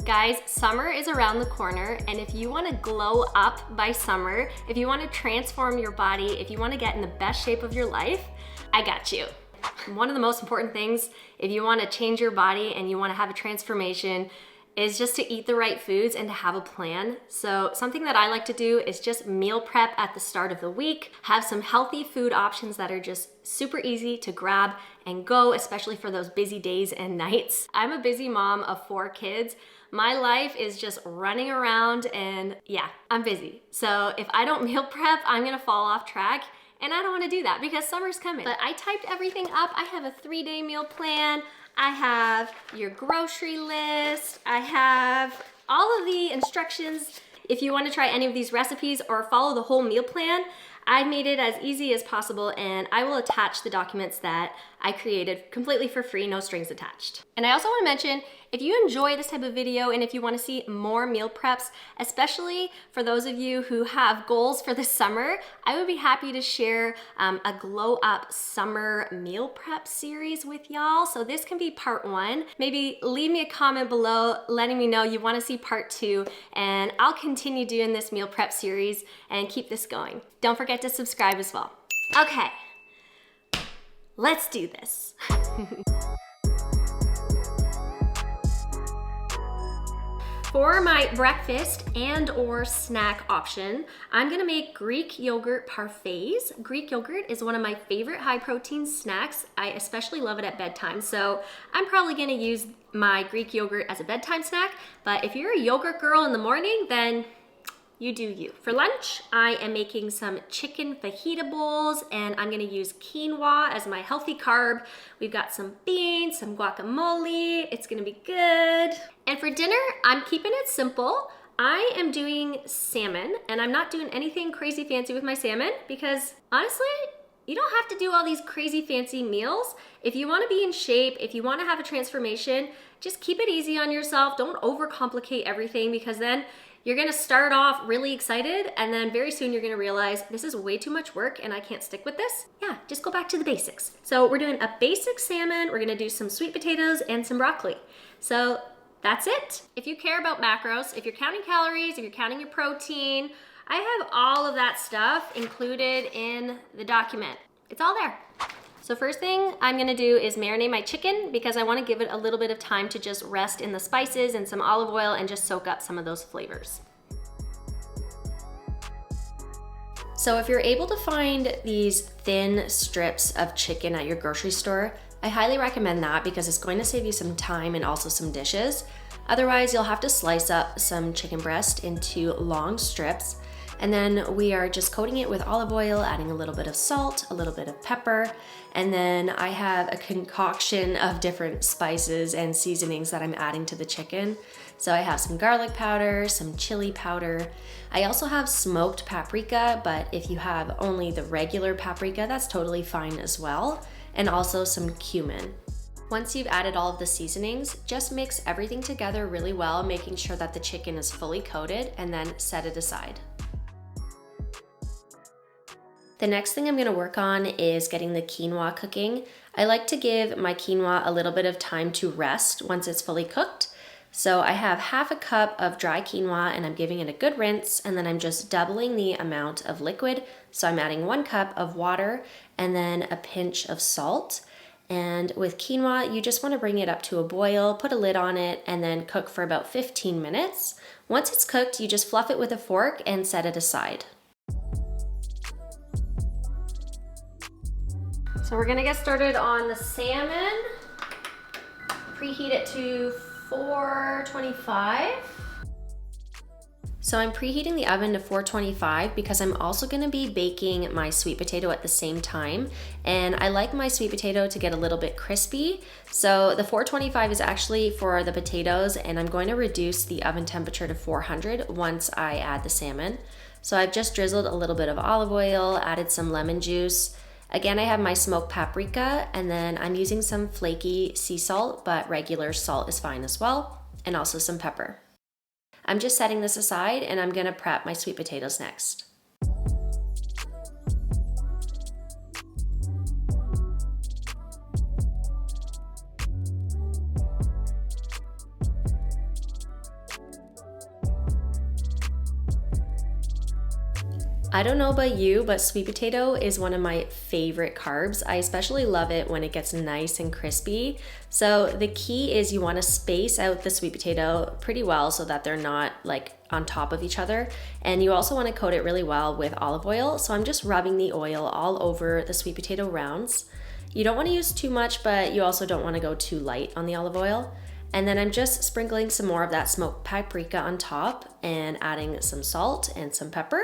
Guys, summer is around the corner, and if you want to glow up by summer, if you want to transform your body, if you want to get in the best shape of your life, I got you. One of the most important things, if you want to change your body and you want to have a transformation, is just to eat the right foods and to have a plan. So something that I like to do is just meal prep at the start of the week, have some healthy food options that are just super easy to grab and go, especially for those busy days and nights. I'm a busy mom of 4 kids. My life is just running around and yeah, I'm busy. So if I don't meal prep, I'm gonna fall off track. And I don't wanna do that because summer's coming. But I typed everything up. I have a 3-day meal plan. I have your grocery list. I have all of the instructions. If you want to try any of these recipes or follow the whole meal plan, I made it as easy as possible, and I will attach the documents that I created completely for free, no strings attached. And I also want to mention, if you enjoy this type of video and if you want to see more meal preps, especially for those of you who have goals for the summer, I would be happy to share a glow up summer meal prep series with y'all. So this can be part 1. Maybe leave me a comment below letting me know you want to see part 2, and I'll continue doing this meal prep series and keep this going. Don't forget to subscribe as well. Okay, let's do this. For my breakfast and or snack option, I'm gonna make Greek yogurt parfaits. Greek yogurt is one of my favorite high protein snacks. I especially love it at bedtime, so I'm probably gonna use my Greek yogurt as a bedtime snack, but if you're a yogurt girl in the morning, then you do you. For lunch, I am making some chicken fajita bowls, and I'm gonna use quinoa as my healthy carb. We've got some beans, some guacamole. It's gonna be good. And for dinner, I'm keeping it simple. I am doing salmon, and I'm not doing anything crazy fancy with my salmon because honestly, you don't have to do all these crazy fancy meals. If you wanna be in shape, if you wanna have a transformation, just keep it easy on yourself. Don't overcomplicate everything, because then you're gonna start off really excited, and then very soon you're gonna realize this is way too much work and I can't stick with this. Yeah, just go back to the basics. So we're doing a basic salmon, we're gonna do some sweet potatoes and some broccoli. So that's it. If you care about macros, if you're counting calories, if you're counting your protein, I have all of that stuff included in the document. It's all there. So first thing I'm gonna do is marinate my chicken because I wanna give it a little bit of time to just rest in the spices and some olive oil and just soak up some of those flavors. So if you're able to find these thin strips of chicken at your grocery store, I highly recommend that because it's going to save you some time and also some dishes. Otherwise, you'll have to slice up some chicken breast into long strips. And then we are just coating it with olive oil, adding a little bit of salt, a little bit of pepper, and then I have a concoction of different spices and seasonings that I'm adding to the chicken. So I have some garlic powder, some chili powder. I also have smoked paprika, but if you have only the regular paprika, that's totally fine as well. And also some cumin. Once you've added all of the seasonings, just mix everything together really well, making sure that the chicken is fully coated, and then set it aside. The next thing I'm gonna work on is getting the quinoa cooking. I like to give my quinoa a little bit of time to rest once it's fully cooked. So I have half a cup of dry quinoa and I'm giving it a good rinse, and then I'm just doubling the amount of liquid. So I'm adding 1 cup of water and then a pinch of salt. And with quinoa, you just wanna bring it up to a boil, put a lid on it, and then cook for about 15 minutes. Once it's cooked, you just fluff it with a fork and set it aside. So we're gonna get started on the salmon. Preheat it to 425. So I'm preheating the oven to 425 because I'm also gonna be baking my sweet potato at the same time. And I like my sweet potato to get a little bit crispy. So the 425 is actually for the potatoes, and I'm going to reduce the oven temperature to 400 once I add the salmon. So I've just drizzled a little bit of olive oil, added some lemon juice. Again, I have my smoked paprika, and then I'm using some flaky sea salt, but regular salt is fine as well, and also some pepper. I'm just setting this aside, and I'm gonna prep my sweet potatoes next. I don't know about you, but sweet potato is one of my favorite carbs. I especially love it when it gets nice and crispy. So the key is you want to space out the sweet potato pretty well so that they're not like on top of each other. And you also want to coat it really well with olive oil. So I'm just rubbing the oil all over the sweet potato rounds. You don't want to use too much, but you also don't want to go too light on the olive oil. And then I'm just sprinkling some more of that smoked paprika on top and adding some salt and some pepper.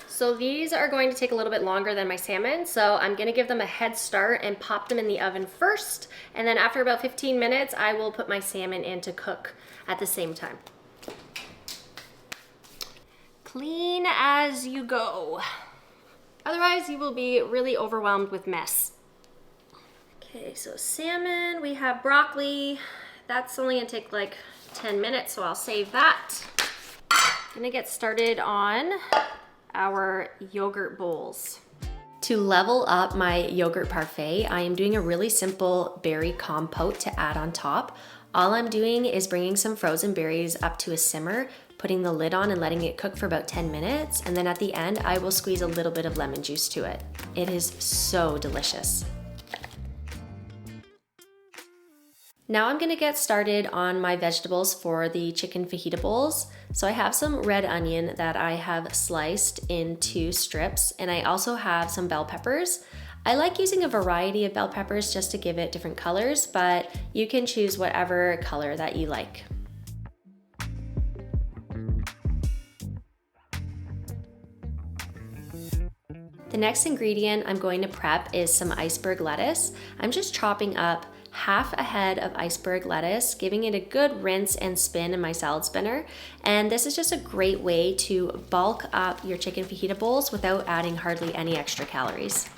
So these are going to take a little bit longer than my salmon, so I'm gonna give them a head start and pop them in the oven first. And then after about 15 minutes, I will put my salmon in to cook at the same time. Clean as you go. Otherwise, you will be really overwhelmed with mess. Okay, so salmon, we have broccoli. That's only gonna take like 10 minutes, so I'll save that. I'm gonna get started on our yogurt bowls. To level up my yogurt parfait, I am doing a really simple berry compote to add on top. All I'm doing is bringing some frozen berries up to a simmer, putting the lid on and letting it cook for about 10 minutes. And then at the end, I will squeeze a little bit of lemon juice to it. It is so delicious. Now I'm gonna get started on my vegetables for the chicken fajita bowls. So I have some red onion that I have sliced into strips, and I also have some bell peppers. I like using a variety of bell peppers just to give it different colors, but you can choose whatever color that you like. The next ingredient I'm going to prep is some iceberg lettuce. I'm just chopping up half a head of iceberg lettuce, giving it a good rinse and spin in my salad spinner. And this is just a great way to bulk up your chicken fajita bowls without adding hardly any extra calories.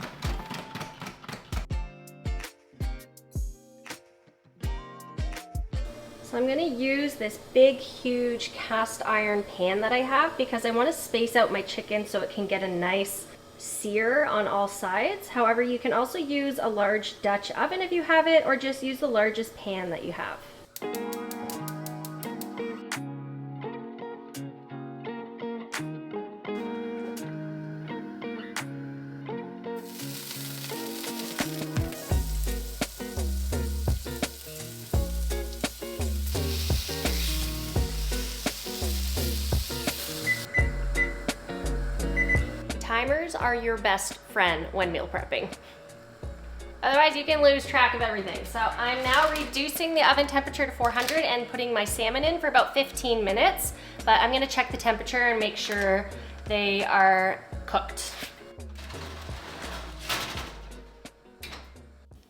So I'm gonna use this big, huge cast iron pan that I have because I wanna space out my chicken so it can get a nice sear on all sides. However, you can also use a large Dutch oven if you have it, or just use the largest pan that you have. Timers are your best friend when meal prepping. Otherwise, you can lose track of everything. So I'm now reducing the oven temperature to 400 and putting my salmon in for about 15 minutes. But I'm gonna check the temperature and make sure they are cooked.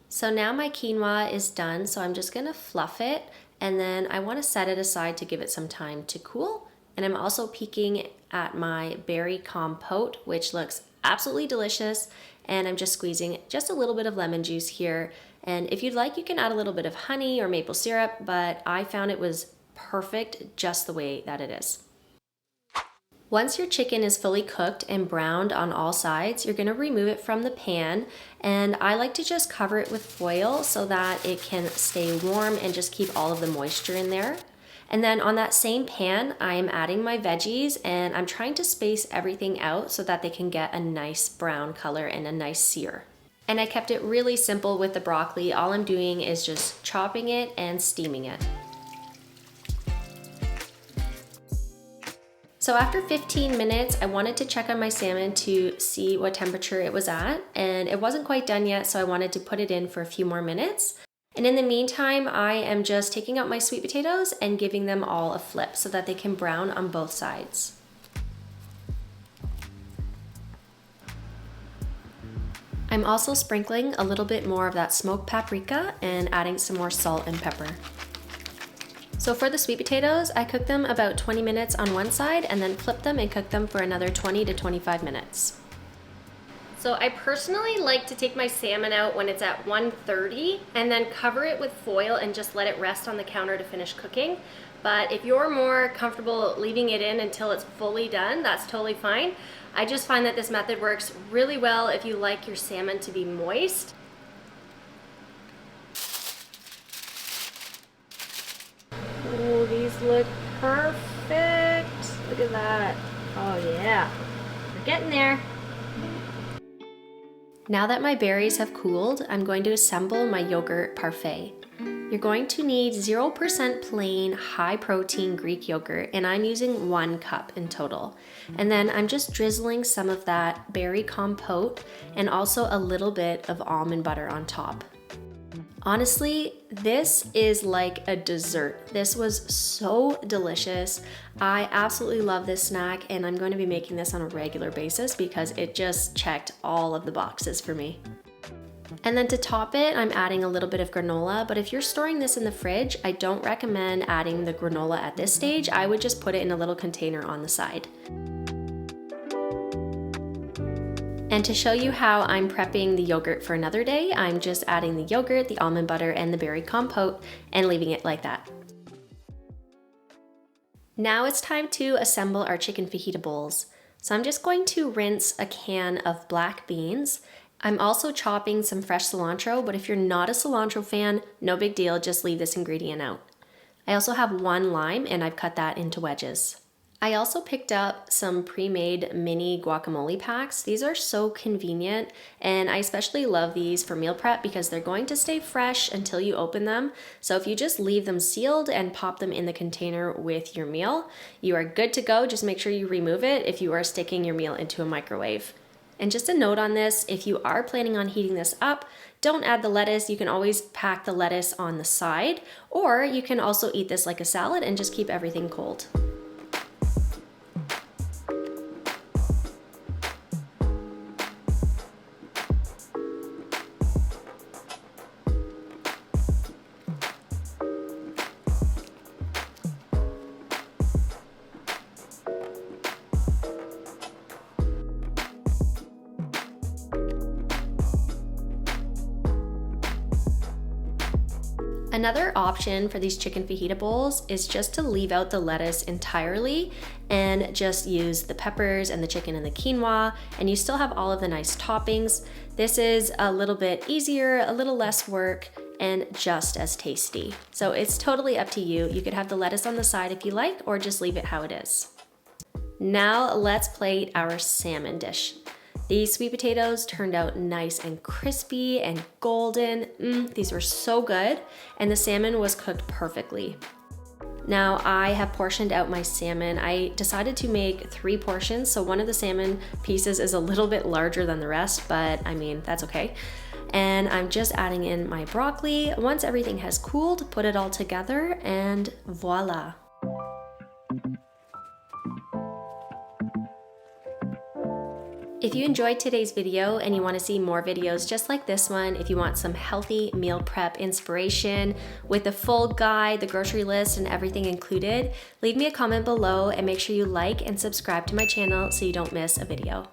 So now my quinoa is done, so I'm just gonna fluff it, and then I wanna set it aside to give it some time to cool. And I'm also peeking at my berry compote, which looks absolutely delicious. And I'm just squeezing just a little bit of lemon juice here. And if you'd like, you can add a little bit of honey or maple syrup, but I found it was perfect just the way that it is. Once your chicken is fully cooked and browned on all sides, you're gonna remove it from the pan. And I like to just cover it with foil so that it can stay warm and just keep all of the moisture in there. And then on that same pan, I'm adding my veggies, and I'm trying to space everything out so that they can get a nice brown color and a nice sear. And I kept it really simple with the broccoli. All I'm doing is just chopping it and steaming it. So after 15 minutes, I wanted to check on my salmon to see what temperature it was at, and it wasn't quite done yet, so I wanted to put it in for a few more minutes. And in the meantime, I am just taking out my sweet potatoes and giving them all a flip so that they can brown on both sides. I'm also sprinkling a little bit more of that smoked paprika and adding some more salt and pepper. So for the sweet potatoes, I cooked them about 20 minutes on one side and then flipped them and cooked them for another 20 to 25 minutes. So I personally like to take my salmon out when it's at 130 and then cover it with foil and just let it rest on the counter to finish cooking. But if you're more comfortable leaving it in until it's fully done, that's totally fine. I just find that this method works really well if you like your salmon to be moist. Oh, these look perfect. Look at that. Oh yeah. Getting there. Now that my berries have cooled, I'm going to assemble my yogurt parfait. You're going to need 0% plain, high protein Greek yogurt, and I'm using 1 cup in total. And then I'm just drizzling some of that berry compote and also a little bit of almond butter on top. Honestly, this is like a dessert. This was so delicious. I absolutely love this snack, and I'm going to be making this on a regular basis because it just checked all of the boxes for me. And then to top it, I'm adding a little bit of granola, but if you're storing this in the fridge, I don't recommend adding the granola at this stage. I would just put it in a little container on the side. And to show you how I'm prepping the yogurt for another day, I'm just adding the yogurt, the almond butter, and the berry compote and leaving it like that. Now it's time to assemble our chicken fajita bowls. So I'm just going to rinse a can of black beans. I'm also chopping some fresh cilantro, but if you're not a cilantro fan, no big deal, just leave this ingredient out. I also have 1 lime and I've cut that into wedges. I also picked up some pre-made mini guacamole packs. These are so convenient, and I especially love these for meal prep because they're going to stay fresh until you open them. So if you just leave them sealed and pop them in the container with your meal, you are good to go. Just make sure you remove it if you are sticking your meal into a microwave. And just a note on this, if you are planning on heating this up, don't add the lettuce. You can always pack the lettuce on the side, or you can also eat this like a salad and just keep everything cold. Another option for these chicken fajita bowls is just to leave out the lettuce entirely and just use the peppers and the chicken and the quinoa, and you still have all of the nice toppings. This is a little bit easier, a little less work, and just as tasty. So it's totally up to you. You could have the lettuce on the side if you like, or just leave it how it is. Now let's plate our salmon dish. These sweet potatoes turned out nice and crispy and golden. These were so good, and the salmon was cooked perfectly. Now I have portioned out my salmon. I decided to make 3 portions, so one of the salmon pieces is a little bit larger than the rest, but I mean, that's okay. And I'm just adding in my broccoli. Once everything has cooled, put it all together, and voila. If you enjoyed today's video and you want to see more videos just like this one, if you want some healthy meal prep inspiration with the full guide, the grocery list, and everything included, leave me a comment below and make sure you like and subscribe to my channel so you don't miss a video.